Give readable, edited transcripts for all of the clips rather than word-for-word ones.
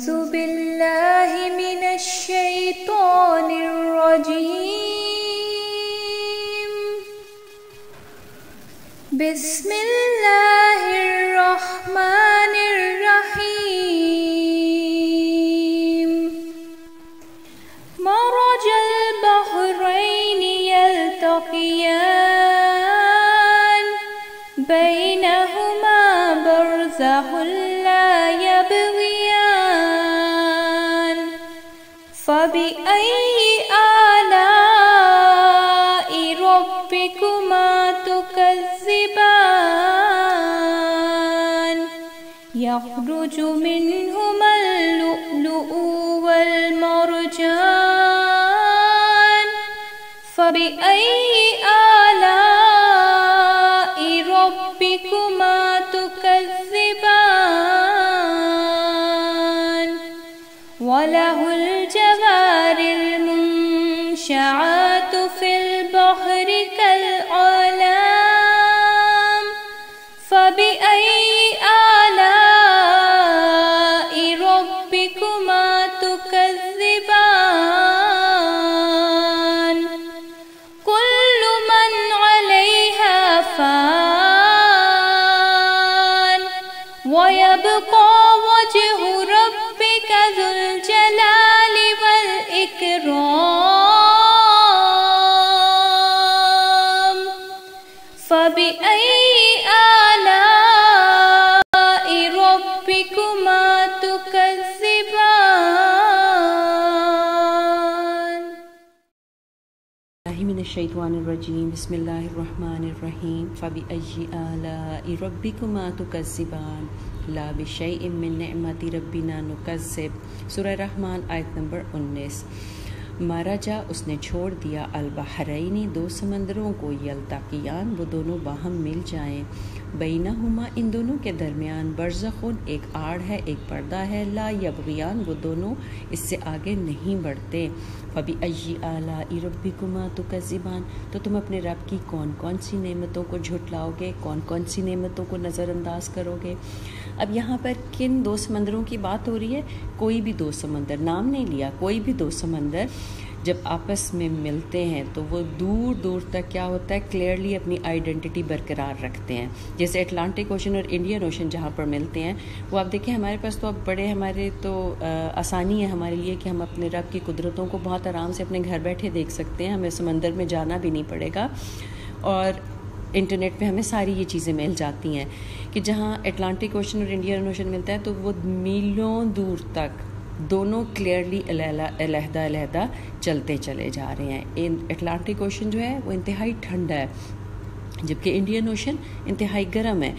أعوذ بالله من الشيطان الرجيم. بسم الله الرحمن الرحيم. مرج البحرين يلتقيان بينهما برزخ لا يبغيان فبأي آلاء ربكما تكذبان يخرج منهما اللؤلؤ والمرجان فبأي آلاء ربكما تكذبان وله الجوار المنشآت في البحر كالأعلام فبأي آلاء ربكما تكذبان كل من عليها فان ويبقى وجه ربك ذو الجلال والإكرام فبأي آلاء ربكما تكذبان. من الشیطان الرجیم بسم اللہ الرحمن الرحیم فبأي آلاء ربكما تكذبان لا بشيء من نعمت ربنا نكذب. سورہ رحمان آیت نمبر 19. مارجا اس نے چھوڑ دیا البحرینی دو سمندروں کو یلتقیان وہ دونوں باہم مل جائیں بینہما ان دونوں کے درمیان برزخون ایک آڑ ہے ایک پردہ ہے لا یبغیان وہ دونوں اس سے آگے نہیں بڑھتے. فبأي آلاء ربكما تكذبان تو تم اپنے رب کی کون کون سی نعمتوں کو جھٹلاؤ گے کون کون سی نعمتوں کو نظر انداز کرو گے. اب یہاں پر کن دو سمندروں کی بات ہو رہی ہے؟ کوئی بھی دو سمندر، نام نہیں لیا، کوئی بھی دو سمندر جب آپس میں ملتے ہیں تو وہ دور دور تک کیا ہوتا ہے، کلیئرلی اپنی آئیڈینٹی برقرار رکھتے ہیں. جیسے اٹلانٹک اوشن اور انڈین اوشن جہاں پر ملتے ہیں وہ آپ دیکھیں ہمارے پاس تو اب بڑے ہمارے تو آسانی ہے ہمارے لیے کہ ہم اپنے رب کی قدرتوں کو بہت آرام سے اپنے گھر بیٹھے دیکھ سکتے ہیں، ہمیں سمندر میں جانا بھی نہیں پڑے گا اور انٹرنیٹ پہ ہمیں ساری یہ چیزیں مل جاتی ہیں کہ جہاں اٹلانٹک اوشن اور انڈین اوشن ملتا ہے تو وہ میلوں دور تک دونوں کلیئرلی علیحدہ علیحدہ چلتے چلے جا رہے ہیں. اٹلانٹک اوشن جو ہے وہ انتہائی ٹھنڈا ہے جبکہ انڈین اوشن انتہائی گرم ہے.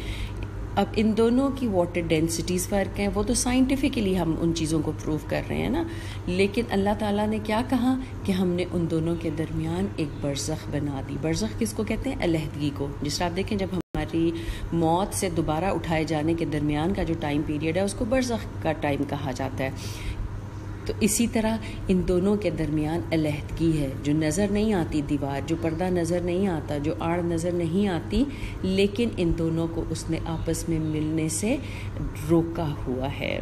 اب ان دونوں کی واٹر ڈینسٹیز فرق ہیں، وہ تو سائنٹیفکلی ہم ان چیزوں کو پروو کر رہے ہیں نا، لیکن اللہ تعالیٰ نے کیا کہا کہ ہم نے ان دونوں کے درمیان ایک برزخ بنا دی. برزخ کس کو کہتے ہیں؟ علیحدگی کو. جس طرح آپ دیکھیں جب ہماری موت سے دوبارہ اٹھائے جانے کے درمیان کا جو ٹائم پیریڈ ہے اس کو برزخ کا ٹائم کہا جاتا ہے. تو اسی طرح ان دونوں کے درمیان علیحدگی ہے، جو نظر نہیں آتی دیوار، جو پردہ نظر نہیں آتا، جو آڑ نظر نہیں آتی، لیکن ان دونوں کو اس نے آپس میں ملنے سے روکا ہوا ہے.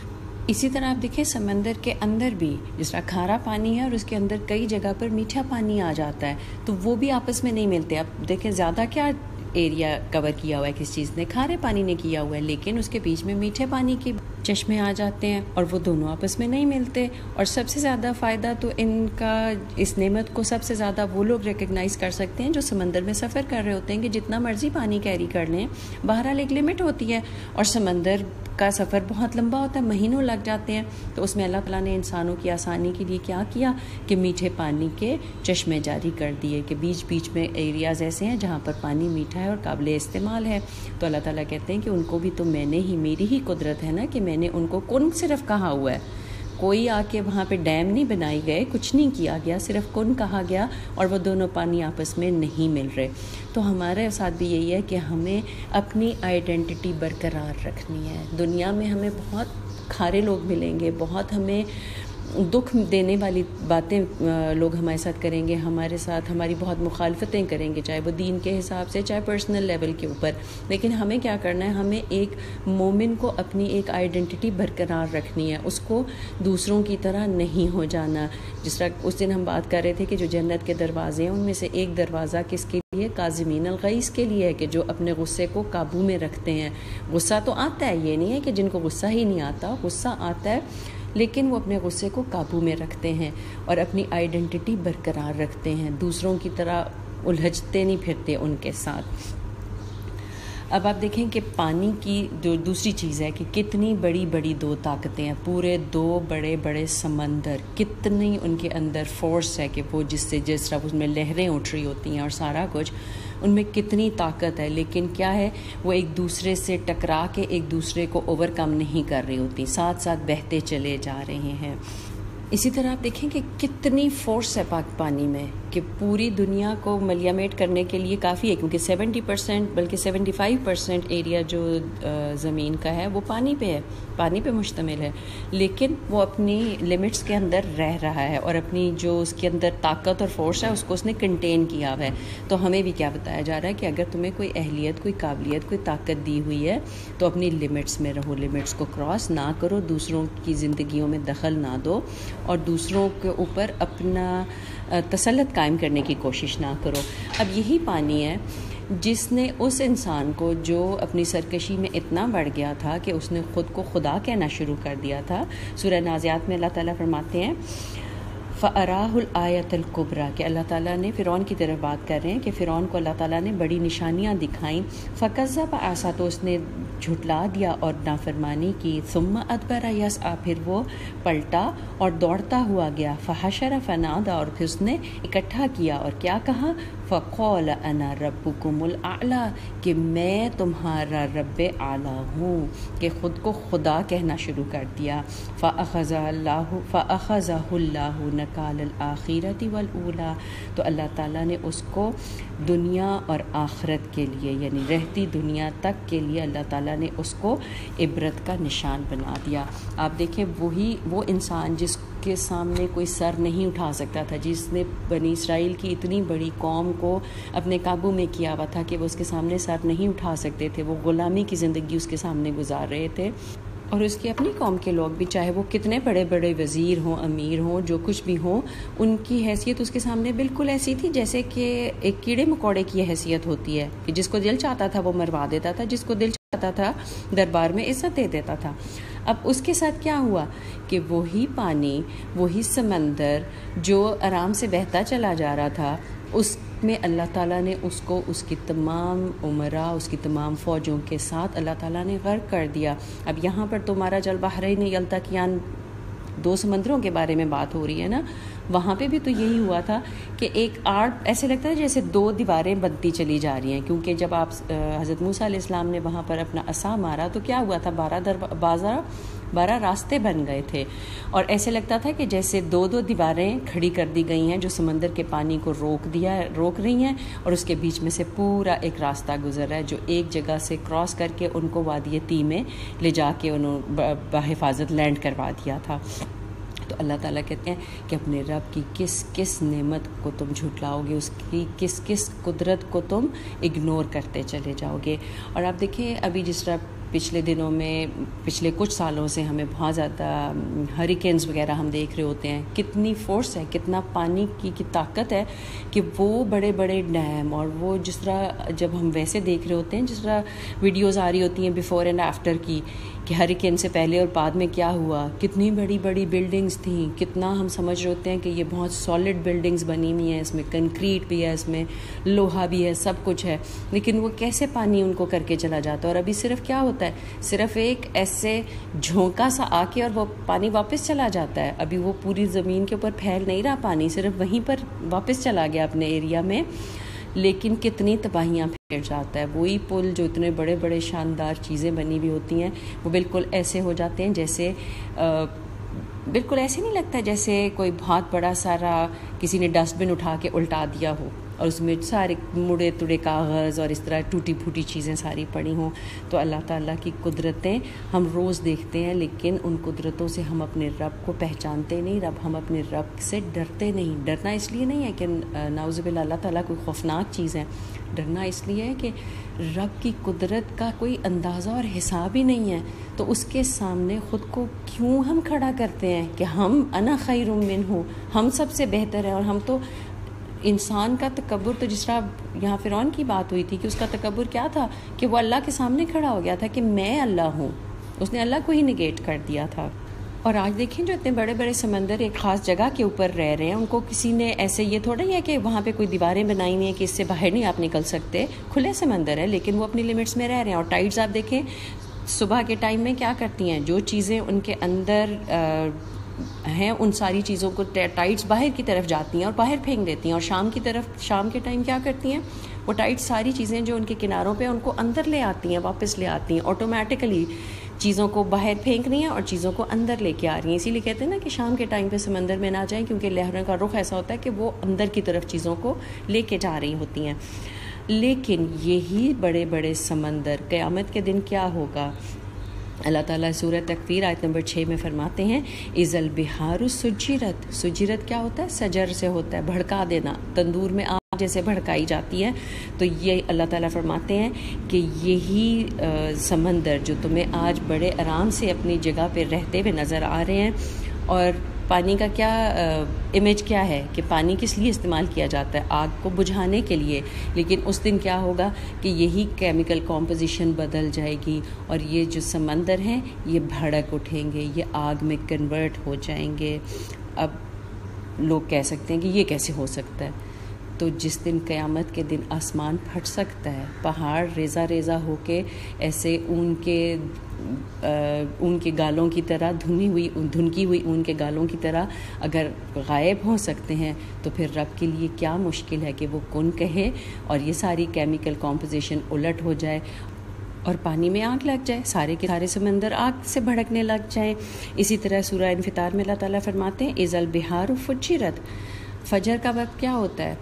اسی طرح آپ دیکھیں سمندر کے اندر بھی جس طرح کھارا پانی ہے اور اس کے اندر کئی جگہ پر میٹھا پانی آ جاتا ہے تو وہ بھی آپس میں نہیں ملتے. آپ دیکھیں زیادہ کیا ایریا کور کیا ہوا ہے کس چیز نے؟ کھارے پانی نے کیا ہوا ہے، لیکن اس کے بیچ میں میٹھے پانی کے چشمے آ جاتے ہیں اور وہ دونوں آپس میں نہیں ملتے. اور سب سے زیادہ فائدہ تو ان کا اس نعمت کو سب سے زیادہ وہ لوگ ریکگنائز کر سکتے ہیں جو سمندر میں سفر کر رہے ہوتے ہیں کہ جتنا مرضی پانی کیری کر لیں، بہرحال ایک لمٹ ہوتی ہے اور سمندر کا سفر بہت لمبا ہوتا ہے، مہینوں لگ جاتے ہیں. تو اس میں اللہ تعالیٰ نے انسانوں کی آسانی کے لیے کیا کیا کہ میٹھے پانی کے چشمے جاری کر دیے کہ بیچ بیچ میں ایریاز ایسے ہیں جہاں پر پانی میٹھا ہے اور قابل استعمال ہے. تو اللہ تعالیٰ کہتے ہیں کہ ان کو بھی تو میں نے ہی، میری ہی قدرت ہے نا کہ میں نے ان کو کن صرف کہا ہوا ہے، کوئی آ کے وہاں پہ ڈیم نہیں بنائی گئے، کچھ نہیں کیا گیا، صرف کن کہا گیا اور وہ دونوں پانی آپس میں نہیں مل رہے. تو ہمارے ساتھ بھی یہی ہے کہ ہمیں اپنی آئیڈینٹی برقرار رکھنی ہے. دنیا میں ہمیں بہت کھارے لوگ ملیں گے، بہت ہمیں دکھ دینے والی باتیں لوگ ہمارے ساتھ کریں گے، ہمارے ساتھ ہماری بہت مخالفتیں کریں گے، چاہے وہ دین کے حساب سے، چاہے پرسنل لیول کے اوپر. لیکن ہمیں کیا کرنا ہے، ہمیں ایک مومن کو اپنی ایک آئیڈینٹی برقرار رکھنی ہے، اس کو دوسروں کی طرح نہیں ہو جانا. جس طرح اس دن ہم بات کر رہے تھے کہ جو جنت کے دروازے ہیں ان میں سے ایک دروازہ کس کے لیے، کاظمین الغیظ کے لیے ہے، کہ جو اپنے غصے کو قابو میں رکھتے ہیں. غصہ تو آتا ہے، یہ نہیں ہے کہ جن کو غصہ ہی نہیں آتا، غصہ آتا ہے، لیکن وہ اپنے غصے کو قابو میں رکھتے ہیں اور اپنی آئیڈینٹی برقرار رکھتے ہیں، دوسروں کی طرح الجھتے نہیں پھرتے ان کے ساتھ. اب آپ دیکھیں کہ پانی کی جو دوسری چیز ہے کہ کتنی بڑی بڑی دو طاقتیں ہیں، پورے دو بڑے بڑے سمندر، کتنی ان کے اندر فورس ہے کہ وہ جس طرح اس میں لہریں اٹھ رہی ہوتی ہیں اور سارا کچھ، ان میں کتنی طاقت ہے، لیکن کیا ہے، وہ ایک دوسرے سے ٹکرا کے ایک دوسرے کو اوور کم نہیں کر رہی ہوتی، ساتھ ساتھ بہتے چلے جا رہے ہیں. اسی طرح آپ دیکھیں کہ کتنی فورس ہے پاک پانی میں، کہ پوری دنیا کو ملیامیٹ کرنے کے لیے کافی ہے، کیونکہ 70% بلکہ 75% ایریا جو زمین کا ہے وہ پانی پہ ہے، پانی پہ مشتمل ہے، لیکن وہ اپنی لمٹس کے اندر رہ رہا ہے اور اپنی جو اس کے اندر طاقت اور فورس ہے اس کو اس نے کنٹین کیا ہوا ہے. تو ہمیں بھی کیا بتایا جا رہا ہے کہ اگر تمہیں کوئی اہلیت، کوئی قابلیت، کوئی طاقت دی ہوئی ہے تو اپنی لمٹس میں رہو، لمٹس کو کراس نہ کرو، دوسروں کی زندگیوں میں دخل نہ دو اور دوسروں کے اوپر اپنا تسلط قائم کرنے کی کوشش نہ کرو. اب یہی پانی ہے جس نے اس انسان کو جو اپنی سرکشی میں اتنا بڑھ گیا تھا کہ اس نے خود کو خدا کہنا شروع کر دیا تھا. سورہ نازعات میں اللہ تعالیٰ فرماتے ہیں فَأَرَاهُ الْآيَةَ الْكُبْرَى، کہ اللہ تعالیٰ نے فرعون کی طرف بات کر رہے ہیں کہ فرعون کو اللہ تعالیٰ نے بڑی نشانیاں دکھائیں. فَكَذَّبَ عَصَا، تو اس نے جھٹلا دیا اور نافرمانی کی. ثُمَّ أَدْبَرَ يَسْعَىٰ، پھر وہ پلٹا اور دوڑتا ہوا گیا. فَحَشَرَ فَنَادَىٰ، اور پھر اس نے اکٹھا کیا اور کیا کہا، فَقَالَ أَنَا رَبُّكُمُ الْأَعْلَىٰ، کہ میں تمہارا رب اعلیٰ ہوں، کہ خود کو خدا کہنا شروع کر دیا. فَأَخَذَهُ اللَّهُ نَكَالَ الْآخِرَةِ وَالْأُولَىٰ، تو اللہ تعالیٰ نے اس کو دنیا اور آخرت کے لیے، یعنی رہتی دنیا تک کے لیے اللہ تعالیٰ نے اس کو عبرت کا نشان بنا دیا. آپ دیکھیں وہ انسان جس کے سامنے کوئی سر نہیں اٹھا سکتا تھا، جس نے بنی اسرائیل کی اتنی بڑی قوم کو اپنے قابو میں کیا ہوا تھا کہ وہ اس کے سامنے سر نہیں اٹھا سکتے تھے، وہ غلامی کی زندگی اس کے سامنے گزار رہے تھے. اور اس کی اپنی قوم کے لوگ بھی، چاہے وہ کتنے بڑے بڑے وزیر ہوں، امیر ہوں، جو کچھ بھی ہوں، ان کی حیثیت اس کے سامنے بالکل ایسی تھی جیسے کہ ایک کیڑے مکوڑے کی حیثیت ہوتی ہے، کہ جس کو دل چاہتا تھا وہ مروا دیتا تھا، جس کو دل چاہتا تھا دربار میں عزت دے دیتا تھا. اب اس کے ساتھ کیا ہوا کہ وہی پانی، وہی سمندر جو آرام سے بہتا چلا جا رہا تھا، اس میں اللہ تعالیٰ نے اس کو اس کی تمام عمرہ، اس کی تمام فوجوں کے ساتھ اللہ تعالیٰ نے غرق کر دیا. اب یہاں پر تو مارج البحرین یلتقیان، دو سمندروں کے بارے میں بات ہو رہی ہے نا، وہاں پہ بھی تو یہی ہوا تھا کہ ایک آڑ ایسے لگتا ہے جیسے دو دیواریں بنتی چلی جا رہی ہیں، کیونکہ جب آپ حضرت موسیٰ علیہ السلام نے وہاں پر اپنا عصا مارا تو کیا ہوا تھا، 12 راستے بن گئے تھے، اور ایسے لگتا تھا کہ جیسے دو دیواریں کھڑی کر دی گئی ہیں جو سمندر کے پانی کو روک رہی ہیں، اور اس کے بیچ میں سے پورا ایک راستہ گزر رہا ہے جو ایک جگہ سے کراس کر کے ان کو وادی تی میں لے جا کے انہوں بحفاظت لینڈ کروا دیا تھا. تو اللہ تعالیٰ کہتے ہیں کہ اپنے رب کی کس کس نعمت کو تم جھٹلاؤ گے، اس کی کس کس قدرت کو تم اگنور کرتے چلے جاؤ گے. اور آپ دیکھیں ابھی جس طرح پچھلے دنوں میں، پچھلے کچھ سالوں سے ہمیں بہت زیادہ ہریکینز وغیرہ ہم دیکھ رہے ہوتے ہیں، کتنی فورس ہے، کتنا پانی کی طاقت ہے کہ وہ بڑے بڑے ڈیم، اور وہ جس طرح جب ہم ویسے دیکھ رہے ہوتے ہیں، جس طرح ویڈیوز آ رہی ہوتی ہیں بیفور اینڈ آفٹر کی، کہ ہریکین سے پہلے اور بعد میں کیا ہوا، کتنی بڑی بڑی بلڈنگز تھیں، کتنا ہم سمجھ رہے ہوتے ہیں کہ یہ بہت سالڈ بلڈنگز بنی ہوئی ہیں، اس میں کنکریٹ بھی ہے، اس میں لوہا بھی ہے، سب کچھ ہے، لیکن وہ کیسے پانی ان کو کر کے چلا جاتا ہے. اور ابھی صرف کیا ہوتا ہے، صرف ایک ایسے جھونکا سا آ کے اور وہ پانی واپس چلا جاتا ہے. ابھی وہ پوری زمین کے اوپر پھیل نہیں رہا پانی، صرف وہیں پر واپس چلا گیا اپنے ایریا میں، لیکن کتنی تباہیاں پھیل جاتا ہے. وہی پل جو اتنے بڑے بڑے شاندار چیزیں بنی ہوئی ہوتی ہیں، وہ بالکل ایسے ہو جاتے ہیں جیسے بالکل ایسے نہیں لگتا جیسے کوئی بہت بڑا سارا کسی نے ڈسٹ بن اٹھا کے الٹا دیا ہو، اور اس میں سارے مڑے تڑے کاغذ اور اس طرح ٹوٹی پھوٹی چیزیں ساری پڑی ہوں. تو اللہ تعالیٰ کی قدرتیں ہم روز دیکھتے ہیں، لیکن ان قدرتوں سے ہم اپنے رب کو پہچانتے نہیں. ہم اپنے رب سے ڈرتے نہیں. ڈرنا اس لیے نہیں ہے کہ نعوذ باللہ اللہ تعالیٰ کوئی خوفناک چیز ہے. ڈرنا اس لیے ہے کہ رب کی قدرت کا کوئی اندازہ اور حساب ہی نہیں ہے. تو اس کے سامنے خود کو کیوں ہم کھڑا کرتے ہیں کہ ہم انا خیر منہ، ہم سب سے بہتر ہیں. اور ہم تو انسان کا تکبر، تو جس طرح یہاں فرعون کی بات ہوئی تھی کہ اس کا تکبر کیا تھا کہ وہ اللہ کے سامنے کھڑا ہو گیا تھا کہ میں اللہ ہوں. اس نے اللہ کو ہی نگیٹ کر دیا تھا. اور آج دیکھیں جو اتنے بڑے بڑے سمندر ایک خاص جگہ کے اوپر رہ رہے ہیں، ان کو کسی نے ایسے یہ تھوڑا ہی ہے کہ وہاں پہ کوئی دیواریں بنائی ہوئی ہیں کہ اس سے باہر نہیں آپ نکل سکتے. کھلے سمندر ہے لیکن وہ اپنی لمٹس میں رہ رہے ہیں. اور ٹائڈز آپ دیکھیں صبح کے ٹائم میں کیا کرتی ہیں، جو چیزیں ان کے اندر ہیں ان ساری چیزوں کو ٹائڈز باہر کی طرف جاتی ہیں اور باہر پھینک دیتی ہیں. اور شام کے ٹائم کیا کرتی ہیں، وہ ٹائڈز ساری چیزیں جو ان کے کناروں پہ ان کو اندر لے آتی ہیں، واپس لے آتی ہیں. آٹومیٹیکلی چیزوں کو باہر پھینک رہی ہیں اور چیزوں کو اندر لے کے آ رہی ہیں. اسی لیے کہتے ہیں نا کہ شام کے ٹائم پہ سمندر میں نہ جائیں، کیونکہ لہروں کا رخ ایسا ہوتا ہے کہ وہ اندر کی طرف چیزوں کو لے کے جا رہی ہوتی ہیں. لیکن یہی بڑے بڑے سمندر قیامت کے دن کیا ہوگا؟ اللہ تعالیٰ سورہ تکویر آیت نمبر 6 میں فرماتے ہیں اذا البحار سجرت. سجرت کیا ہوتا ہے؟ سجر سے ہوتا ہے بھڑکا دینا، تندور میں آگ جیسے بھڑکائی جاتی ہے. تو یہ اللہ تعالیٰ فرماتے ہیں کہ یہی سمندر جو تمہیں آج بڑے آرام سے اپنی جگہ پہ رہتے ہوئے نظر آ رہے ہیں. اور پانی کا کیا امیج کیا ہے کہ پانی کس لیے استعمال کیا جاتا ہے؟ آگ کو بجھانے کے لیے. لیکن اس دن کیا ہوگا کہ یہی کیمیکل کمپوزیشن بدل جائے گی اور یہ جو سمندر ہیں یہ بھڑک اٹھیں گے، یہ آگ میں کنورٹ ہو جائیں گے. اب لوگ کہہ سکتے ہیں کہ یہ کیسے ہو سکتا ہے؟ تو جس دن قیامت کے دن آسمان پھٹ سکتا ہے، پہاڑ ریزہ ریزہ ہو کے ایسے اون کے گالوں کی طرح دھنکی ہوئی اون کے گالوں کی طرح اگر غائب ہو سکتے ہیں، تو پھر رب کے لیے کیا مشکل ہے کہ وہ کن کہے اور یہ ساری کیمیکل کمپوزیشن الٹ ہو جائے اور پانی میں آگ لگ جائے، سارے کے سارے سمندر آگ سے بھڑکنے لگ جائیں. اسی طرح سورہ انفطار میں اللہ تعالیٰ فرماتے ہیں اذا البحار فجرت. فجر کا وقت کیا ہوتا ہے؟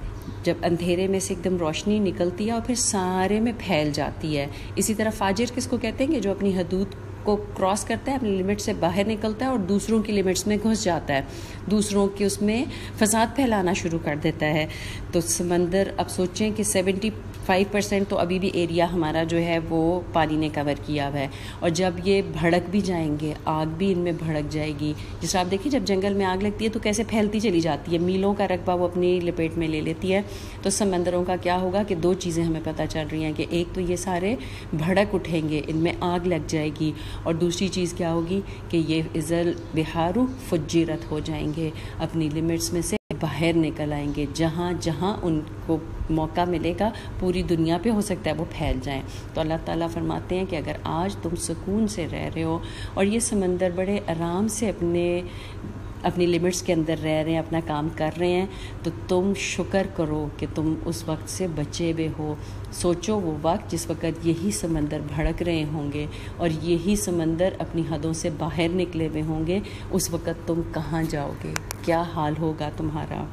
جب اندھیرے میں سے ایک دم روشنی نکلتی ہے اور پھر سارے میں پھیل جاتی ہے. اسی طرح فاجر کس کو کہتے ہیں؟ کہ جو اپنی حدود کو کراس کرتا ہے، اپنی لمٹ سے باہر نکلتا ہے اور دوسروں کی لمٹس میں گھس جاتا ہے، دوسروں کی اس میں فساد پھیلانا شروع کر دیتا ہے. تو سمندر اب سوچیں کہ 75% تو ابھی بھی ایریا ہمارا جو ہے وہ پانی نے کور کیا ہوا ہے. اور جب یہ بھڑک بھی جائیں گے، آگ بھی ان میں بھڑک جائے گی. جس آپ دیکھیں جب جنگل میں آگ لگتی ہے تو کیسے پھیلتی چلی جاتی ہے، میلوں کا رقبہ وہ اپنی لپیٹ میں لے لیتی ہے. تو سمندروں کا کیا ہوگا کہ دو چیزیں ہمیں پتہ چل رہی ہیں کہ ایک تو یہ سارے بھڑک اٹھیں گے، ان میں آگ لگ جائے گی، اور دوسری چیز کیا ہوگی کہ یہ اذا البحار فجرت ہو جائیں گے، اپنی لمٹس میں سے باہر نکل آئیں گے. جہاں جہاں ان کو موقع ملے گا پوری دنیا پہ ہو سکتا ہے وہ پھیل جائیں. تو اللہ تعالیٰ فرماتے ہیں کہ اگر آج تم سکون سے رہ رہے ہو اور یہ سمندر بڑے آرام سے اپنی لمٹس کے اندر رہ رہے ہیں، اپنا کام کر رہے ہیں، تو تم شکر کرو کہ تم اس وقت سے بچے ہوئے ہو. سوچو وہ وقت جس وقت یہی سمندر بھڑک رہے ہوں گے اور یہی سمندر اپنی حدوں سے باہر نکلے ہوئے ہوں گے، اس وقت تم کہاں جاؤ گے، کیا حال ہوگا تمہارا.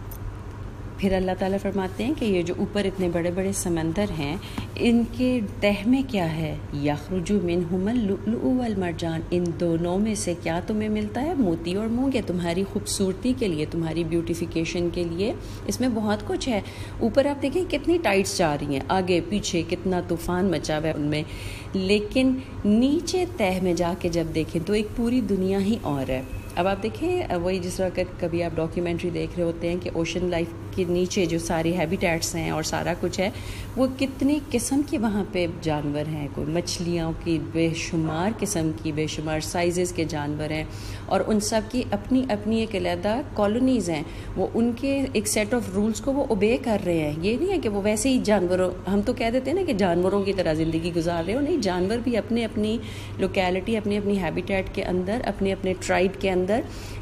پھر اللہ تعالیٰ فرماتے ہیں کہ یہ جو اوپر اتنے بڑے بڑے سمندر ہیں ان کے تہ میں کیا ہے؟ یخرج منہما اللؤلؤ والمرجان. ان دونوں میں سے کیا تمہیں ملتا ہے؟ موتی اور مونگے، تمہاری خوبصورتی کے لیے، تمہاری بیوٹیفیکیشن کے لیے. اس میں بہت کچھ ہے. اوپر آپ دیکھیں کتنی ٹائڈس جا رہی ہیں، آگے پیچھے کتنا طوفان مچا ہوا ہے ان میں. لیکن نیچے تہ میں جا کے جب دیکھیں تو ایک پوری دنیا ہی اور ہے. اب آپ دیکھیں وہی جس وقت کبھی آپ ڈاکیومنٹری دیکھ رہے ہوتے ہیں کہ اوشن لائف کے نیچے جو ساری ہیبیٹیٹس ہیں اور سارا کچھ ہے، وہ کتنی قسم کی وہاں پہ جانور ہیں. کوئی مچھلیوں کی بے شمار قسم کی، بے شمار سائزز کے جانور ہیں، اور ان سب کی اپنی اپنی ایک علیحدہ کالونیز ہیں. وہ ان کے ایک سیٹ آف رولز کو وہ اوبے کر رہے ہیں. یہ نہیں ہے کہ وہ ویسے ہی جانوروں، ہم تو کہہ دیتے ہیں نا کہ جانوروں کی طرح زندگی گزار رہے ہو. نہیں، جانور بھی اپنے اپنی لوکیلٹی، اپنی اپنی ہیبیٹیٹ کے اندر، اپنے اپنے ٹرائب کے اندر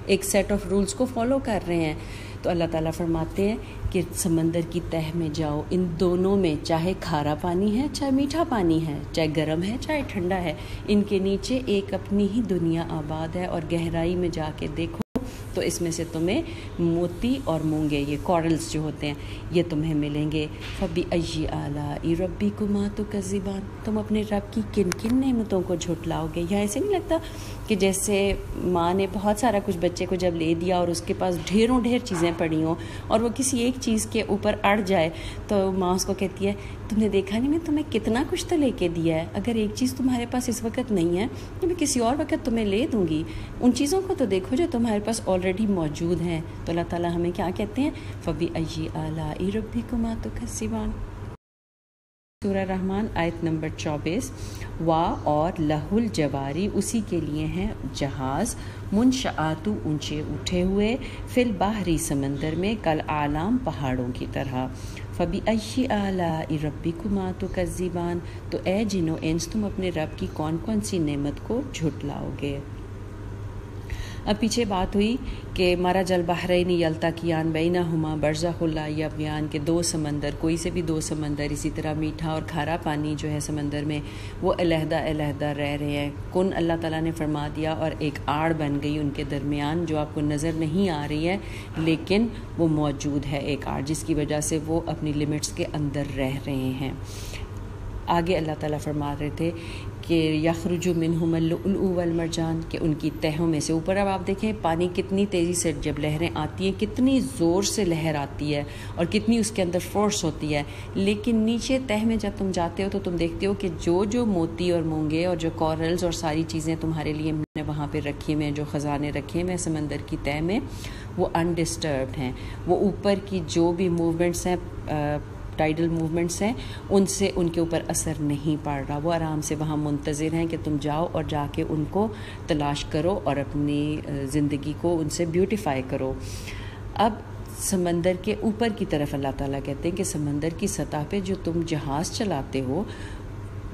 ایک سیٹ آف رولز کو فالو کر رہے ہیں. تو اللہ تعالیٰ فرماتے ہیں کہ سمندر کی تہ میں جاؤ، ان دونوں میں چاہے کھارا پانی ہے چاہے میٹھا پانی ہے، چاہے گرم ہے چاہے ٹھنڈا ہے، ان کے نیچے ایک اپنی ہی دنیا آباد ہے. اور گہرائی میں جا کے دیکھو تو اس میں سے تمہیں موتی اور مونگے، یہ کورلز جو ہوتے ہیں، یہ تمہیں ملیں گے۔ فَبِأَيِّ آلَاءِ رَبِّكُمَا تُكَذِّبَانِ، تم اپنے رب کی کن کن نعمتوں کو جھٹلاؤ گے۔ یہاں ایسے نہیں لگتا کہ جیسے ماں نے بہت سارا کچھ بچے کو جب لے دیا اور اس کے پاس ڈھیروں ڈھیر چیزیں پڑی ہوں اور وہ کسی ایک چیز کے اوپر اڑ جائے تو ماں اس کو کہتی ہے تم نے دیکھا نہیں میں تمہیں کتنا کچھ تو لے کے دیا ہے، اگر ایک چیز تمہارے پاس اس وقت نہیں ہے تو میں کسی اور وقت تمہیں لے دوں گی، ان چیزوں کو تو دیکھو جو تمہارے پاس آلریڈی موجود ہیں۔ تو اللہ تعالیٰ ہمیں کیا کہتے ہیں؟ فَبِأَيِّ آلَاءِ رَبِّكُمَا تُكَذِّبَانِ۔ سورہ رحمان آیت نمبر 24۔ وا اور لہ الجواری، اسی کے لیے ہیں جہاز، منشآت اونچے اٹھے ہوئے، فی البحری سمندر میں، کل اعلام پہاڑوں کی طرح۔ فَبِأَيِّ آلَاءِ رَبِّكُمَا تُكَذِّبَانِ، تو اے جن و انس تم اپنے رب کی کون کون سی نعمت کو جھٹلاؤ گے۔ اب پیچھے بات ہوئی کہ مرج البحرین یلتقیان بینہما برزخ لا یبغیان، کے دو سمندر، کوئی سے بھی دو سمندر، اسی طرح میٹھا اور کھارا پانی جو ہے سمندر میں، وہ علیحدہ علیحدہ رہ رہے ہیں۔ کن اللہ تعالیٰ نے فرما دیا اور ایک آڑ بن گئی ان کے درمیان جو آپ کو نظر نہیں آ رہی ہے لیکن وہ موجود ہے، ایک آڑ جس کی وجہ سے وہ اپنی لمٹس کے اندر رہ رہے ہیں۔ آگے اللہ تعالیٰ فرما رہے تھے کہ یخرج منہم اللؤلؤ والمرجان، کہ ان کی تہوں میں سے اوپر، اب آپ دیکھیں پانی کتنی تیزی سے جب لہریں آتی ہیں کتنی زور سے لہر آتی ہے اور کتنی اس کے اندر فورس ہوتی ہے، لیکن نیچے تہ میں جب تم جاتے ہو تو تم دیکھتے ہو کہ جو موتی اور مونگے اور جو کورلز اور ساری چیزیں تمہارے لیے میں نے وہاں پہ رکھی ہوئے ہیں، جو خزانے رکھے ہوئے ہیں سمندر کی تہ میں، وہ انڈسٹربڈ ہیں۔ وہ اوپر کی جو بھی موومنٹس ہیں، ٹائیڈل موومنٹس ہیں، ان سے ان کے اوپر اثر نہیں پڑ رہا، وہ آرام سے وہاں منتظر ہیں کہ تم جاؤ اور جا کے ان کو تلاش کرو اور اپنی زندگی کو ان سے بیوٹیفائی کرو۔ اب سمندر کے اوپر کی طرف اللہ تعالیٰ کہتے ہیں کہ سمندر کی سطح پہ جو تم جہاز چلاتے ہو،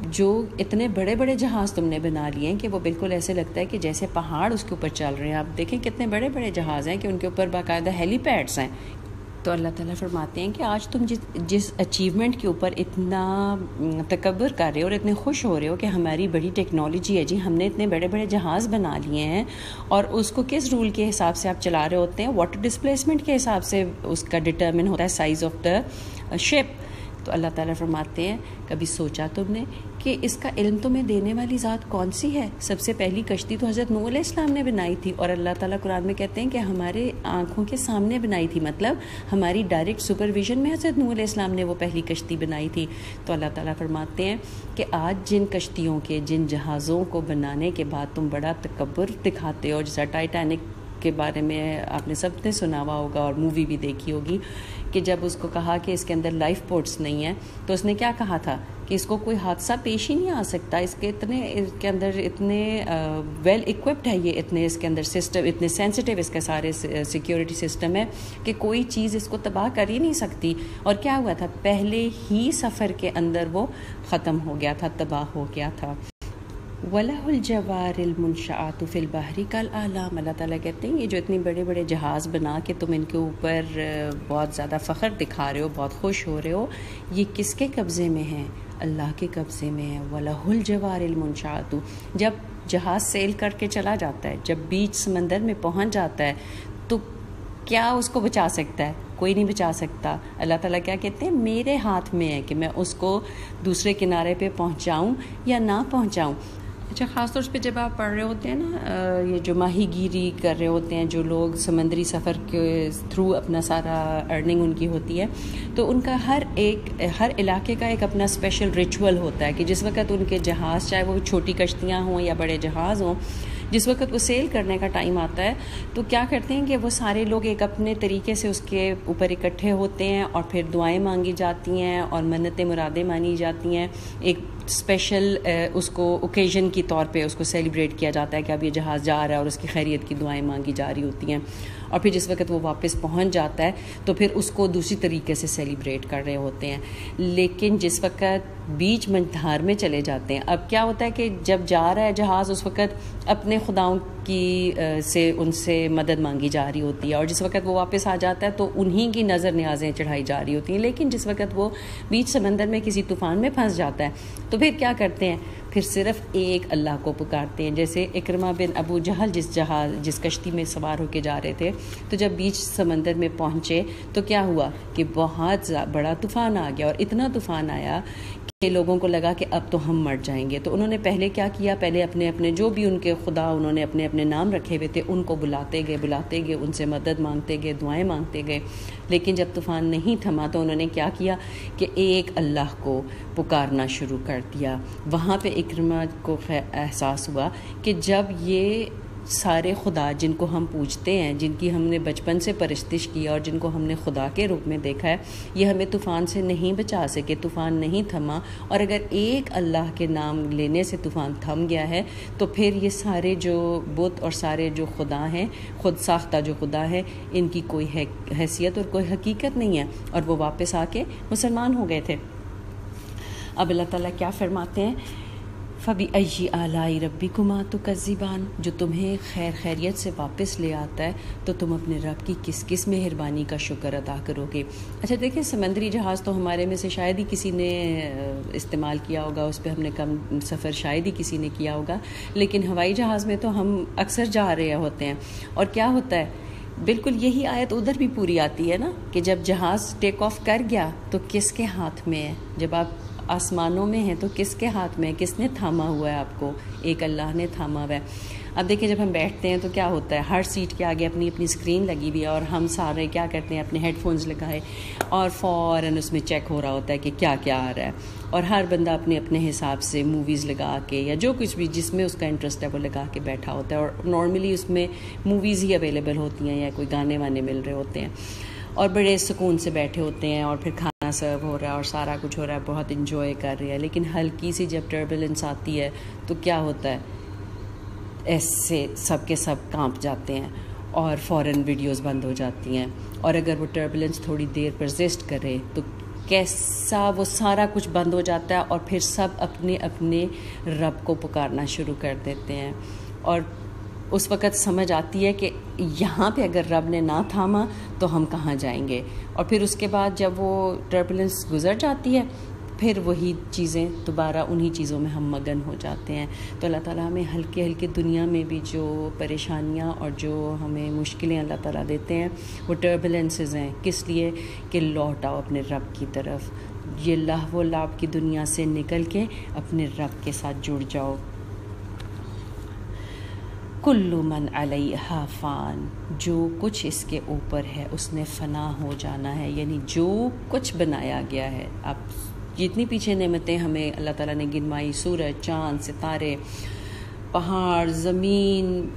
جو اتنے بڑے بڑے جہاز تم نے بنا لیے ہیں کہ وہ بالکل ایسے لگتا ہے کہ جیسے پہاڑ اس کے اوپر چل رہے ہیں۔ آپ دیکھیں کتنے بڑے بڑے جہاز ہیں کہ ان کے اوپر باقاعدہ ہیلی پیڈس ہیں۔ تو اللہ تعالیٰ فرماتے ہیں کہ آج تم جس اچیومنٹ کے اوپر اتنا تکبر کر رہے ہو اور اتنے خوش ہو رہے ہو کہ ہماری بڑی ٹیکنالوجی ہے جی، ہم نے اتنے بڑے بڑے جہاز بنا لیے ہیں، اور اس کو کس رول کے حساب سے آپ چلا رہے ہوتے ہیں؟ واٹر ڈسپلیسمنٹ کے حساب سے اس کا ڈٹرمن ہوتا ہے سائز آف دا شپ۔ تو اللہ تعالیٰ فرماتے ہیں کبھی سوچا تم نے کہ اس کا علم تمہیں دینے والی ذات کون سی ہے؟ سب سے پہلی کشتی تو حضرت نوح علیہ السلام نے بنائی تھی، اور اللہ تعالیٰ قرآن میں کہتے ہیں کہ ہمارے آنکھوں کے سامنے بنائی تھی، مطلب ہماری ڈائریکٹ سپرویژن میں حضرت نوح علیہ السلام نے وہ پہلی کشتی بنائی تھی۔ تو اللہ تعالیٰ فرماتے ہیں کہ آج جن کشتیوں کے، جن جہازوں کو بنانے کے بعد تم بڑا تکبر دکھاتے ہو، جیسا ٹائٹینک کے بارے میں آپ نے سب نے سنا ہوا ہوگا اور مووی بھی دیکھی ہوگی، کہ جب اس کو کہا کہ اس کے اندر لائف بوٹس نہیں ہیں تو اس نے کیا کہا تھا کہ اس کو کوئی حادثہ پیش ہی نہیں آ سکتا، اس کے اندر اتنے ویل ایکوپڈ ہے یہ، اتنے اس کے اندر سسٹم، اتنے سینسٹیو اس کے سارے سیکیورٹی سسٹم ہے کہ کوئی چیز اس کو تباہ کر ہی نہیں سکتی۔ اور کیا ہوا تھا؟ پہلے ہی سفر کے اندر وہ ختم ہو گیا تھا، تباہ ہو گیا تھا۔ وَلَهُ الْجَوَارِ الْمُنشَآتُ فِي الْبَحْرِ كَالْأَعْلَامِ، اللہ تعالیٰ کہتے ہیں یہ جو اتنے بڑے بڑے جہاز بنا کے تم ان کے اوپر بہت زیادہ فخر دکھا رہے ہو، بہت خوش ہو رہے ہو، یہ کس کے قبضے میں ہیں؟ اللہ کے قبضے میں ہے۔ وَلَهُ الْجَوَارِ الْمُنشَآتُ، جب جہاز سیل کر کے چلا جاتا ہے، جب بیچ سمندر میں پہنچ جاتا ہے تو کیا اس کو بچا سکتا ہے؟ کوئی نہیں بچا سکتا۔ اللہ تعالیٰ کیا کہتے ہیں؟ میرے ہاتھ میں ہے کہ میں اس کو دوسرے کنارے پہ پہنچاؤں یا نہ پہنچاؤں۔ اچھا، خاص طور پہ جب آپ پڑھ رہے ہوتے ہیں نا، یہ جو ماہی گیری کر رہے ہوتے ہیں جو لوگ، سمندری سفر کے تھرو اپنا سارا ارننگ ان کی ہوتی ہے، تو ان کا ہر علاقے کا ایک اپنا اسپیشل ریچول ہوتا ہے کہ جس وقت ان کے جہاز، چاہے وہ چھوٹی کشتیاں ہوں یا بڑے جہاز ہوں، جس وقت وہ سیل کرنے کا ٹائم آتا ہے تو کیا کرتے ہیں کہ وہ سارے لوگ ایک اپنے طریقے سے اس کے اوپر اکٹھے ہوتے ہیں اور پھر دعائیں مانگی جاتی ہیں اور منتیں مرادیں مانی جاتی ہیں۔ ایک اسپیشل اس کو اوکیزن کی طور پہ اس کو سیلیبریٹ کیا جاتا ہے کہ اب یہ جہاز جا رہا ہے اور اس کی خیریت کی دعائیں مانگی جا رہی ہوتی ہیں، اور پھر جس وقت وہ واپس پہنچ جاتا ہے تو پھر اس کو دوسری طریقے سے سیلیبریٹ کر رہے ہوتے ہیں۔ لیکن جس وقت بیچ دھار میں چلے جاتے ہیں، اب کیا ہوتا ہے کہ جب جا رہا ہے جہاز اس وقت اپنے خداؤں کی سے ان سے مدد مانگی جا رہی ہوتی ہے، اور جس وقت وہ واپس آ جاتا ہے تو انہی کی نظر نیازیں چڑھائی جا رہی ہوتی ہیں. لیکن جس وقت وہ بیچ سمندر میں کسی طوفان میں پھنس جاتا ہے تو پھر کیا کرتے ہیں؟ پھر صرف ایک اللہ کو پکارتے ہیں. جیسے اکرمہ بن ابو جہل جس کشتی میں سوار ہو کے جا رہے تھے، تو جب بیچ سمندر میں پہنچے تو کیا ہوا کہ بہت بڑا طوفان آ گیا، اور اتنا طوفان آیا کہ لوگوں کو لگا کہ اب تو ہم مر جائیں گے. تو انہوں نے پہلے کیا کیا؟ پہلے اپنے اپنے جو بھی ان کے خدا انہوں نے اپنے اپنے نام رکھے ہوئے تھے ان کو بلاتے گئے، ان سے مدد مانگتے گئے، دعائیں مانگتے گئے. لیکن جب طوفان نہیں تھما تو انہوں نے کیا کیا کہ ایک اللہ کو پکارنا شروع کر دیا. وہاں پہ اکرمہ کو احساس ہوا کہ جب یہ سارے خدا جن کو ہم پوجتے ہیں، جن کی ہم نے بچپن سے پرستش کی اور جن کو ہم نے خدا کے روپ میں دیکھا ہے، یہ ہمیں طوفان سے نہیں بچا سکے، طوفان نہیں تھما. اور اگر ایک اللہ کے نام لینے سے طوفان تھم گیا ہے تو پھر یہ سارے جو بت اور سارے جو خدا ہیں، خود ساختہ جو خدا ہیں، ان کی کوئی حیثیت اور کوئی حقیقت نہیں ہے. اور وہ واپس آ کے مسلمان ہو گئے تھے. اب اللہ تعالیٰ کیا فرماتے ہیں؟ فَبِأَيِّ آلَاءِ رَبِّكُمَا تُكَذِّبَانِ، جو تمہیں خیریت سے واپس لے آتا ہے تو تم اپنے رب کی کس کس مہربانی کا شکر ادا کرو گے. اچھا دیکھیں، سمندری جہاز تو ہمارے میں سے شاید ہی کسی نے استعمال کیا ہوگا، اس پہ ہم نے کم سفر شاید ہی کسی نے کیا ہوگا، لیکن ہوائی جہاز میں تو ہم اکثر جا رہے ہوتے ہیں. اور کیا ہوتا ہے، بالکل یہی آیت ادھر بھی پوری آتی ہے نا، کہ جب جہاز ٹیک آف کر گیا تو کس کے ہاتھ میں ہے؟ جب آپ آسمانوں میں ہیں تو کس کے ہاتھ میں ہے؟ کس نے تھاما ہوا ہے آپ کو؟ ایک اللہ نے تھاما ہوا ہے. اب دیکھیں، جب ہم بیٹھتے ہیں تو کیا ہوتا ہے، ہر سیٹ کے آگے اپنی اپنی اسکرین لگی ہوئی ہے، اور ہم سارے کیا کرتے ہیں، اپنے ہیڈ فونز لگائے اور فوراً اس میں چیک ہو رہا ہوتا ہے کہ کیا کیا آ رہا ہے. اور ہر بندہ اپنے اپنے حساب سے موویز لگا کے یا جو کچھ بھی جس میں اس کا انٹرسٹ ہے وہ لگا کے بیٹھا ہوتا ہے. اور نارملی اس میں موویز ہی اویلیبل ہوتی ہیں یا کوئی گانے وانے مل رہے ہوتے ہیں، اور بڑے سکون سے بیٹھے ہوتے ہیں، اور پھر کھانا سرو ہو رہا ہے اور سارا کچھ ہو رہا ہے، بہت انجوائے کر رہے ہیں. لیکن ہلکی سی جب ٹربولنس آتی ہے تو کیا ہوتا ہے، ایسے سب کے سب کانپ جاتے ہیں اور فوراً ویڈیوز بند ہو جاتی ہیں. اور اگر وہ ٹربولنس تھوڑی دیر پرزسٹ کرے تو کیسا وہ سارا کچھ بند ہو جاتا ہے، اور پھر سب اپنے اپنے رب کو پکارنا شروع کر دیتے ہیں. اور اس وقت سمجھ آتی ہے کہ یہاں پہ اگر رب نے نہ تھاما تو ہم کہاں جائیں گے. اور پھر اس کے بعد جب وہ ٹربولنس گزر جاتی ہے پھر وہی چیزیں دوبارہ انہی چیزوں میں ہم مگن ہو جاتے ہیں. تو اللہ تعالیٰ ہمیں ہلکے ہلکے دنیا میں بھی جو پریشانیاں اور جو ہمیں مشکلیں اللہ تعالیٰ دیتے ہیں وہ ٹربولنسز ہیں، کس لیے کہ لوٹ آؤ اپنے رب کی طرف. یہ لہو و لعب کی دنیا سے نکل کے اپنے رب کے ساتھ جڑ جاؤ. کل من علیہا فان، جو کچھ اس کے اوپر ہے اس نے فنا ہو جانا ہے. یعنی جو کچھ بنایا گیا ہے، اب جتنی پیچھے نعمتیں ہمیں اللہ تعالیٰ نے گنوائی، سورج، چاند، ستارے، پہاڑ، زمین،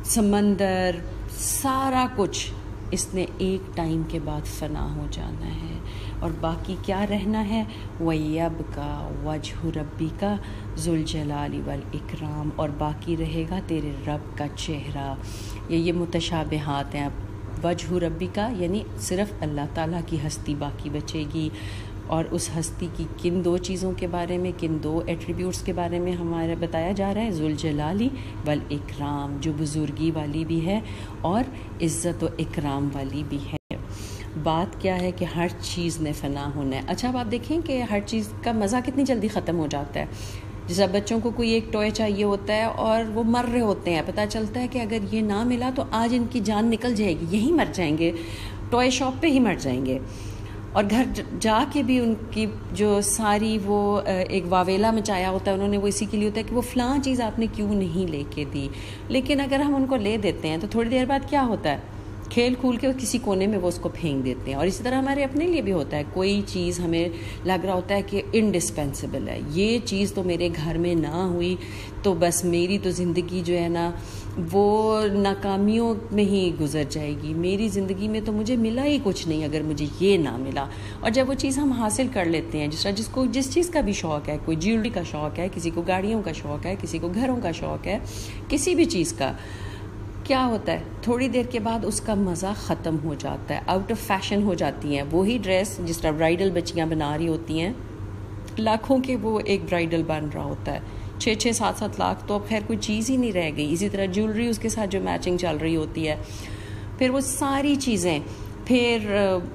سمندر، سارا کچھ اس نے ایک ٹائم کے بعد فنا ہو جانا ہے. اور باقی کیا رہنا ہے؟ وَيَبْقَى وَجْهُ رَبِّكَ ذُو الْجَلَالِ وَالْإِكْرَامِ، اور باقی رہے گا تیرے رب کا چہرہ. یہ متشابہات ہیں. اب وجہ ربی کا یعنی صرف اللہ تعالیٰ کی ہستی باقی بچے گی. اور اس ہستی کی کن دو چیزوں کے بارے میں، کن دو ایٹریبیوٹس کے بارے میں ہمارا بتایا جا رہا ہے؟ ذو الجلالی والاکرام، جو بزرگی والی بھی ہے اور عزت و اکرام والی بھی ہے. بات کیا ہے کہ ہر چیز نے فنا ہونا ہے. اچھا اب آپ دیکھیں کہ ہر چیز کا مزہ کتنی جلدی ختم ہو جاتا ہے. جیسا بچوں کو کوئی ایک ٹوائے چاہیے ہوتا ہے اور وہ مر رہے ہوتے ہیں، پتہ چلتا ہے کہ اگر یہ نہ ملا تو آج ان کی جان نکل جائے گی، یہیں مر جائیں گے، ٹوائے شاپ پہ ہی مر جائیں گے. اور گھر جا کے بھی ان کی جو ساری وہ ایک واویلا مچایا ہوتا ہے انہوں نے، وہ اسی کے لیے ہوتا ہے کہ وہ فلاں چیز آپ نے کیوں نہیں لے کے دی. لیکن اگر ہم ان کو لے دیتے ہیں تو تھوڑی دیر بعد کیا ہوتا ہے، کھیل کھول کے کسی کونے میں وہ اس کو پھینک دیتے ہیں. اور اسی طرح ہمارے اپنے لیے بھی ہوتا ہے، کوئی چیز ہمیں لگ رہا ہوتا ہے کہ انڈسپینسیبل ہے، یہ چیز تو میرے گھر میں نہ ہوئی تو بس میری تو زندگی جو ہے نا وہ ناکامیوں میں ہی گزر جائے گی، میری زندگی میں تو مجھے ملا ہی کچھ نہیں اگر مجھے یہ نہ ملا. اور جب وہ چیز ہم حاصل کر لیتے ہیں، جس طرح جس کو جس چیز کا بھی شوق ہے، کوئی جیولری کا شوق ہے، کسی کو گاڑیوں کا شوق ہے، کسی کو گھروں کا شوق ہے، کسی بھی چیز کا، کیا ہوتا ہے تھوڑی دیر کے بعد اس کا مزہ ختم ہو جاتا ہے، آؤٹ آف فیشن ہو جاتی ہیں. وہی ڈریس جس طرح برائڈل بچیاں بنا رہی ہوتی ہیں، لاکھوں کے وہ ایک برائڈل بن رہا ہوتا ہے، 6-6 7-7 لاکھ تو اب خیر کوئی چیز ہی نہیں رہ گئی. اسی طرح جیولری اس کے ساتھ جو میچنگ چل رہی ہوتی ہے, پھر وہ ساری چیزیں, پھر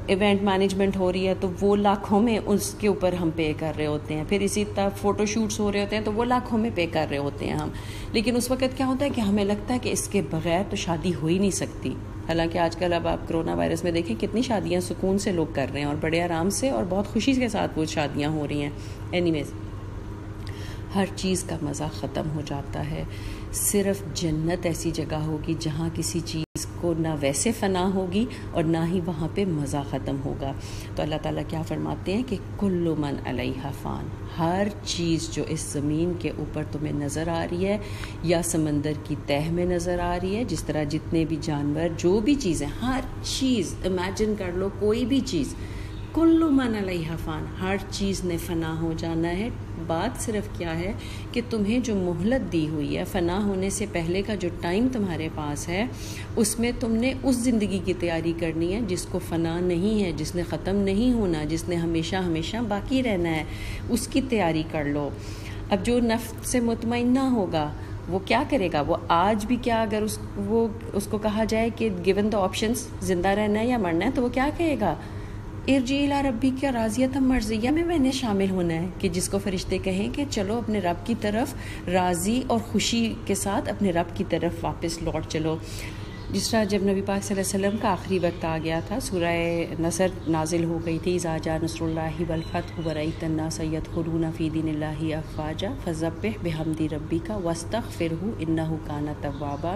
ایونٹ مینجمنٹ ہو رہی ہے تو وہ لاکھوں میں اس کے اوپر ہم پے کر رہے ہوتے ہیں. پھر اسی طرح فوٹو شوٹس ہو رہے ہوتے ہیں تو وہ لاکھوں میں پے کر رہے ہوتے ہیں ہم. لیکن اس وقت کیا ہوتا ہے کہ ہمیں لگتا ہے کہ اس کے بغیر تو شادی ہو ہی نہیں سکتی. حالانکہ آج کل اب آپ کرونا وائرس میں دیکھیں کتنی شادیاں سکون سے لوگ کر رہے ہیں اور بڑے آرام سے اور بہت خوشی کے ساتھ وہ شادیاں ہو رہی ہیں. اینی ویز ہر چیز کا مزہ ختم ہو جاتا ہے. صرف جنت ایسی جگہ ہوگی جہاں کسی چیز کو نہ ویسے فنا ہوگی اور نہ ہی وہاں پہ مزہ ختم ہوگا. تو اللہ تعالیٰ کیا فرماتے ہیں کہ کل من علیہا فان, ہر چیز جو اس زمین کے اوپر تمہیں نظر آ رہی ہے یا سمندر کی تہہ میں نظر آ رہی ہے, جس طرح جتنے بھی جانور, جو بھی چیزیں, ہر چیز امیجن کر لو, کوئی بھی چیز, کل من علیہا فان, ہر چیز نے فنا ہو جانا ہے. بات صرف کیا ہے کہ تمہیں جو مہلت دی ہوئی ہے, فنا ہونے سے پہلے کا جو ٹائم تمہارے پاس ہے, اس میں تم نے اس زندگی کی تیاری کرنی ہے جس کو فنا نہیں ہے, جس نے ختم نہیں ہونا, جس نے ہمیشہ ہمیشہ باقی رہنا ہے, اس کی تیاری کر لو. اب جو نفس سے مطمئنہ ہوگا وہ کیا کرے گا؟ وہ آج بھی کیا, اگر اس کو کہا جائے کہ گیون دا آپشنس زندہ رہنا ہے یا مرنا ہے, تو وہ کیا کہے گا؟ ارجعی الی ربک راضیۃ مرضیہ میں نے شامل ہونا ہے. کہ جس کو فرشتے کہیں کہ چلو اپنے رب کی طرف راضی اور خوشی کے ساتھ اپنے رب کی طرف واپس لوٹ چلو. جس طرح جب نبی پاک صلی اللہ علیہ وسلم کا آخری وقت آ گیا تھا, سورہ نصر نازل ہو گئی تھی, اذا جاء نصر اللہ والفتح ورأیت الناس یدخلون فی دین اللہ افواجا فسبح بحمد ربک واستغفرہ انہ کان توابا.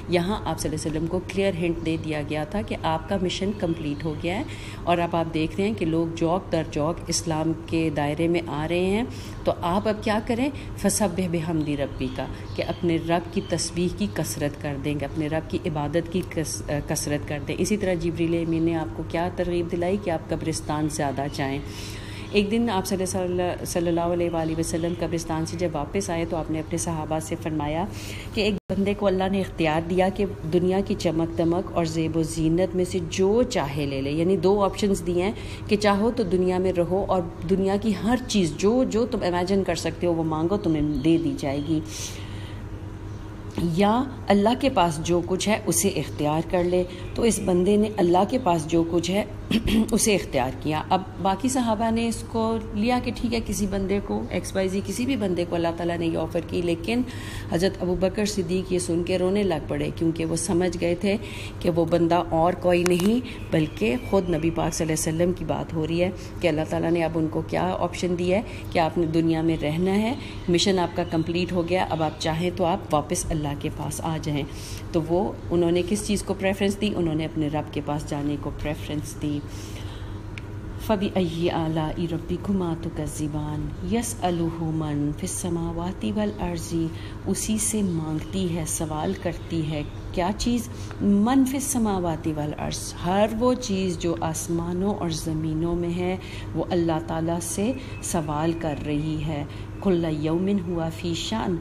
یہاں آپ صلی اللہ علیہ وسلم کو کلیئر ہنٹ دے دیا گیا تھا کہ آپ کا مشن کمپلیٹ ہو گیا ہے, اور اب آپ دیکھ رہے ہیں کہ لوگ جوک در جوک اسلام کے دائرے میں آ رہے ہیں. تو آپ اب کیا کریں؟ فسبح بحمد ربک, کہ اپنے رب کی تسبیح کی کثرت کر دیں گے, اپنے رب کی عبادت کی کثرت کر دیں. اسی طرح جبریل امین نے آپ کو کیا ترغیب دلائی کہ آپ قبرستان زیادہ جائیں. ایک دن آپ صلی اللہ علیہ وآلہ وسلم قبرستان سے جب واپس آئے تو آپ نے اپنے صحابہ سے فرمایا کہ ایک بندے کو اللہ نے اختیار دیا کہ دنیا کی چمک دمک اور زیب و زینت میں سے جو چاہے لے لے. یعنی 2 آپشنز دیے ہیں کہ چاہو تو دنیا میں رہو اور دنیا کی ہر چیز جو تم امیجن کر سکتے ہو وہ مانگو, تمہیں دے دی جائے گی, یا اللہ کے پاس جو کچھ ہے اسے اختیار کر لے. تو اس بندے نے اللہ کے پاس جو کچھ ہے اسے اختیار کیا. اب باقی صحابہ نے اس کو لیا کہ ٹھیک ہے, کسی بندے کو XYZ کسی بھی بندے کو اللہ تعالیٰ نے یہ آفر کی. لیکن حضرت ابوبکر صدیق یہ سن کے رونے لگ پڑے, کیونکہ وہ سمجھ گئے تھے کہ وہ بندہ اور کوئی نہیں بلکہ خود نبی پاک صلی اللہ علیہ وسلم کی بات ہو رہی ہے کہ اللہ تعالیٰ نے اب ان کو کیا آپشن دیا ہے کہ آپ نے دنیا میں رہنا ہے, مشن آپ کا کمپلیٹ ہو گیا, اب آپ چاہیں تو آپ واپس اللہ کے پاس آ جائیں. تو وہ انہوں نے کس چیز کو پریفرنس دی؟ انہوں نے اپنے رب کے پاس جانے کو پریفرنس دی. فَبِأَيِّ آلَاءِ رَبِّكُمَا تُكَذِّبَانِ يَسْأَلُهُ مَن فِي السَّمَاوَاتِ وَالْأَرْضِ, اسی سے مانگتی ہے, سوال کرتی ہے کیا چیز؟ من فی السماوات والارض, ہر وہ چیز جو آسمانوں اور زمینوں میں ہے وہ اللہ تعالیٰ سے سوال کر رہی ہے. کل یوم ہوا فی شان,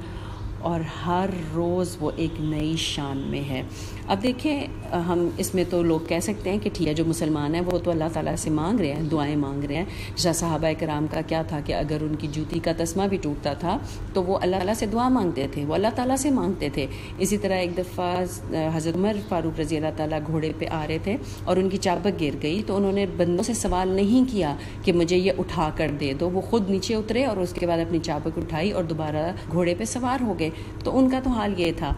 اور ہر روز وہ ایک نئی شان میں ہے. اب دیکھیں ہم اس میں تو لوگ کہہ سکتے ہیں کہ ٹھیک ہے جو مسلمان ہیں وہ تو اللہ تعالیٰ سے مانگ رہے ہیں, دعائیں مانگ رہے ہیں. جیسا صحابہ کرام کا کیا تھا کہ اگر ان کی جوتی کا تسمہ بھی ٹوٹتا تھا تو وہ اللہ تعالیٰ سے دعا مانگتے تھے, وہ اللہ تعالیٰ سے مانگتے تھے. اسی طرح ایک دفعہ حضرت عمر فاروق رضی اللہ تعالیٰ گھوڑے پہ آ رہے تھے اور ان کی چابک گر گئی, تو انہوں نے بندوں سے سوال نہیں کیا کہ مجھے یہ اٹھا کر دے دو, وہ خود نیچے اترے اور اس کے بعد اپنی چابک اٹھائی اور دوبارہ گھوڑے پہ سوار ہو گئے. تو ان کا تو حال یہ تھا.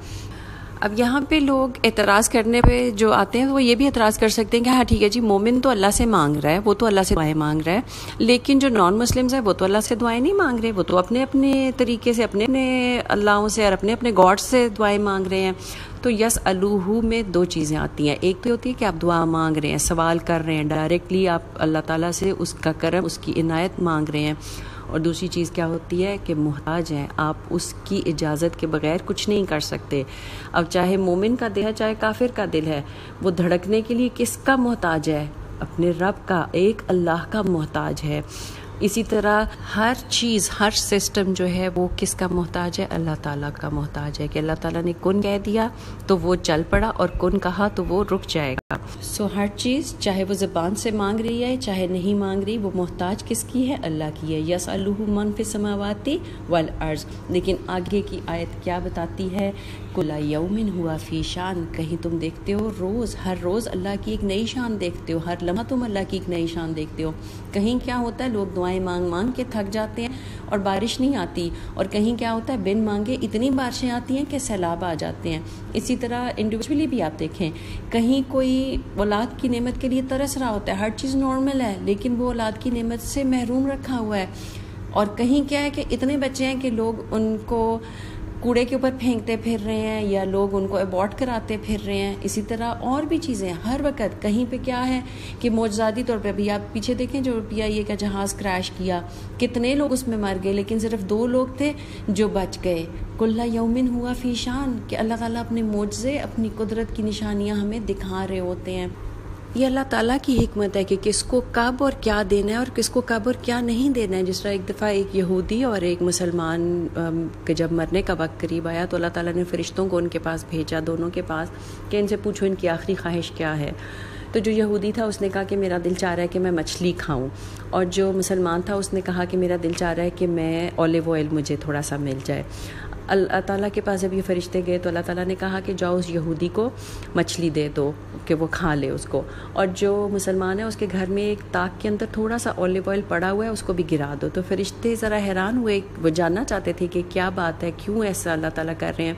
اب یہاں پہ لوگ اعتراض کرنے پہ جو آتے ہیں وہ یہ بھی اعتراض کر سکتے ہیں کہ ہاں ٹھیک ہے جی, مومن تو اللہ سے مانگ رہا ہے, وہ تو اللہ سے دعائیں مانگ رہا ہے, لیکن جو نان مسلمز ہیں وہ تو اللہ سے دعائیں نہیں مانگ رہے, وہ تو اپنے اپنے طریقے سے اپنے اپنے اللہوں سے اور اپنے اپنے گاڈ سے دعائیں مانگ رہے ہیں. تو یس الوہو میں 2 چیزیں آتی ہیں. ایک تو ہوتی ہے کہ آپ دعا مانگ رہے ہیں, سوال کر رہے ہیں, ڈائریکٹلی آپ اللہ تعالیٰ سے اس کا کرم, اس کی عنایت مانگ رہے ہیں. اور دوسری چیز کیا ہوتی ہے کہ محتاج ہیں, آپ اس کی اجازت کے بغیر کچھ نہیں کر سکتے. اب چاہے مومن کا دل ہے چاہے کافر کا دل ہے, وہ دھڑکنے کے لیے کس کا محتاج ہے؟ اپنے رب کا, ایک اللہ کا محتاج ہے. اسی طرح ہر چیز، ہر سسٹم جو ہے وہ کس کا محتاج ہے؟ اللہ تعالیٰ کا محتاج ہے، کہ اللہ تعالیٰ نے کن کہہ دیا تو وہ چل پڑا، اور کن کہا تو وہ رک جائے گا۔ ہر چیز چاہے وہ زبان سے مانگ رہی ہے چاہے نہیں مانگ رہی، وہ محتاج کس کی ہے؟ اللہ کی ہے۔ یسألہ من فی السماوات والارض۔ لیکن آگے کی آیت کیا بتاتی ہے؟ کل یوم ہوا فی شان۔ کہیں تم دیکھتے ہو روز، ہر روز اللہ کی ایک نئی شان دیکھتے ہو، ہر لمحہ تم اللہ کی ایک نئی شان دیکھتے ہو۔ کہیں کیا ہوتا ہے، لوگ دعائیں مانگ مانگ کے تھک جاتے ہیں اور بارش نہیں آتی، اور کہیں کیا ہوتا ہے، بن مانگے اتنی بارشیں آتی ہیں کہ سیلاب آ جاتے ہیں۔ اسی طرح انڈیویجولی بھی آپ دیکھیں، کہیں کوئی اولاد کی نعمت کے لیے ترس رہا ہوتا ہے، ہر چیز نارمل ہے لیکن وہ اولاد کی نعمت سے محروم رکھا ہوا ہے، اور کہیں کیا ہے کہ اتنے بچے ہیں کہ لوگ ان کو کوڑے کے اوپر پھینکتے پھر رہے ہیں، یا لوگ ان کو ابورٹ کراتے پھر رہے ہیں۔ اسی طرح اور بھی چیزیں ہر وقت کہیں پہ کیا ہے کہ معجزاتی طور پہ، ابھی آپ پیچھے دیکھیں جو PIA کا جہاز کریش کیا، کتنے لوگ اس میں مر گئے لیکن صرف 2 لوگ تھے جو بچ گئے۔ کل یومن ہوا فی شان، کہ اللہ تعالیٰ اپنے معجزے، اپنی قدرت کی نشانیاں ہمیں دکھا رہے ہوتے ہیں۔ یہ اللہ تعالیٰ کی حکمت ہے کہ کس کو کب اور کیا دینا ہے اور کس کو کب اور کیا نہیں دینا ہے۔ جس طرح ایک دفعہ ایک یہودی اور ایک مسلمان کے جب مرنے کا وقت قریب آیا تو اللہ تعالیٰ نے فرشتوں کو ان کے پاس بھیجا، دونوں کے پاس، کہ ان سے پوچھو ان کی آخری خواہش کیا ہے۔ تو جو یہودی تھا اس نے کہا کہ میرا دل چاہ رہا ہے کہ میں مچھلی کھاؤں، اور جو مسلمان تھا اس نے کہا کہ میرا دل چاہ رہا ہے کہ میں اولیو آئل مجھے تھوڑا سا مل جائے۔ اللہ تعالیٰ کے پاس جب یہ فرشتے گئے تو اللہ تعالیٰ نے کہا کہ جاؤ اس یہودی کو مچھلی دے دو کہ وہ کھا لے اس کو، اور جو مسلمان ہے اس کے گھر میں ایک تاک کے اندر تھوڑا سا اولیو آئل پڑا ہوا ہے، اس کو بھی گرا دو۔ تو فرشتے ذرا حیران ہوئے، وہ جاننا چاہتے تھے کہ کیا بات ہے، کیوں ایسا اللہ تعالیٰ کر رہے ہیں،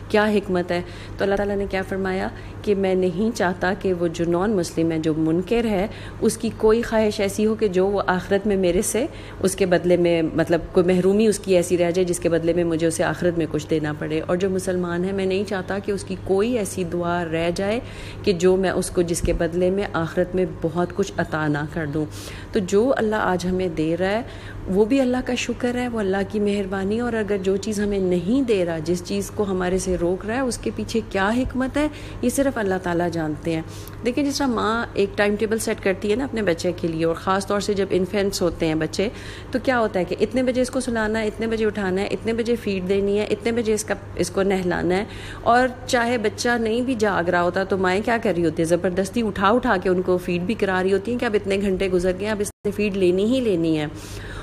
کیا حکمت ہے۔ تو اللہ تعالیٰ نے کیا فرمایا کہ میں نہیں چاہتا کہ وہ جو نان مسلم ہے، جو منکر ہے، اس کی کوئی خواہش ایسی ہو کہ جو وہ آخرت میں میرے سے اس کے بدلے میں، مطلب کوئی محرومی اس کی ایسی رہ جائے جس کے بدلے میں مجھے اسے آخرت میں کچھ دینا پڑے، اور جو مسلمان ہے میں نہیں چاہتا کہ اس کی کوئی ایسی دعا رہ جائے کہ جو میں اس کو جس کے بدلے میں آخرت میں بہت کچھ عطا نہ کر دوں۔ تو جو اللہ آج ہمیں دے رہا ہے وہ بھی اللہ کا شکر ہے، وہ اللہ کی مہربانی، اور اگر جو چیز ہمیں نہیں دے رہا، جس چیز کو ہمارے سے روک رہا ہے، اس کے پیچھے کیا حکمت ہے، یہ صرف اللہ تعالیٰ جانتے ہیں۔ دیکھیں جس طرح ماں ایک ٹائم ٹیبل سیٹ کرتی ہے نا اپنے بچے کے لیے، اور خاص طور سے جب انفینٹس ہوتے ہیں بچے، تو کیا ہوتا ہے کہ اتنے بجے اس کو سلانا ہے، اتنے بجے اٹھانا ہے، اتنے بجے فیڈ دینی ہے، اتنے بجے اس کو نہلانا ہے، اور چاہے بچہ نہیں بھی جاگ رہا ہوتا تو مائیں کیا کر رہی ہوتی ہے، زبردستی اٹھا کے ان کو فیڈ بھی کرا رہی ہوتی ہیں کہ اب اتنے گھنٹے گزر گئے، اب اس نے فیڈ لینی ہی لینی ہے۔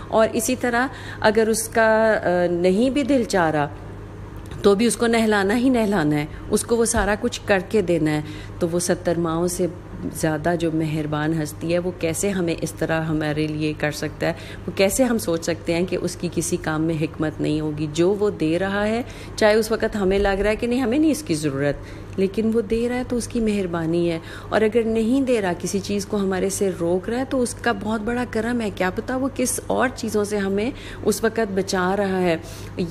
اور اسی طرح اگر اس کا نہیں بھی دل چاہ رہا تو بھی اس کو نہلانا ہی نہلانا ہے، اس کو وہ سارا کچھ کر کے دینا ہے۔ تو وہ 70 ماؤں سے زیادہ جو مہربان ہستی ہے، وہ کیسے ہمیں اس طرح ہمارے لیے کر سکتا ہے، وہ کیسے ہم سوچ سکتے ہیں کہ اس کی کسی کام میں حکمت نہیں ہوگی۔ جو وہ دے رہا ہے، چاہے اس وقت ہمیں لگ رہا ہے کہ نہیں ہمیں نہیں اس کی ضرورت، لیکن وہ دے رہا ہے تو اس کی مہربانی ہے، اور اگر نہیں دے رہا، کسی چیز کو ہمارے سے روک رہا ہے تو اس کا بہت بڑا کرم ہے۔ کیا پتہ وہ کس اور چیزوں سے ہمیں اس وقت بچا رہا ہے،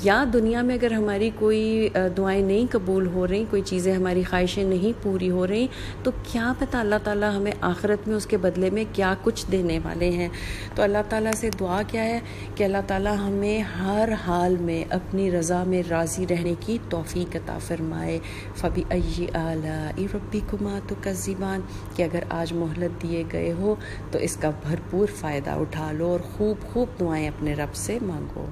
یا دنیا میں اگر ہماری کوئی دعائیں نہیں قبول ہو رہی، کوئی چیزیں ہماری خواہشیں نہیں پوری ہو رہی، تو کیا پتہ اللہ تعالیٰ ہمیں آخرت میں اس کے بدلے میں کیا کچھ دینے والے ہیں۔ تو اللہ تعالیٰ سے دعا کیا ہے کہ اللہ تعالیٰ ہمیں ہر حال میں اپنی رضا میں راضی رہنے کی توفیق عطا فرمائے۔ فَبِأَيِّ آلَاءِ رَبِّكُمَا تُكَذِّبَانِ، کہ اگر آج مہلت دیے گئے ہو تو اس کا بھرپور فائدہ اٹھا لو اور خوب دعائیں اپنے رب سے مانگو۔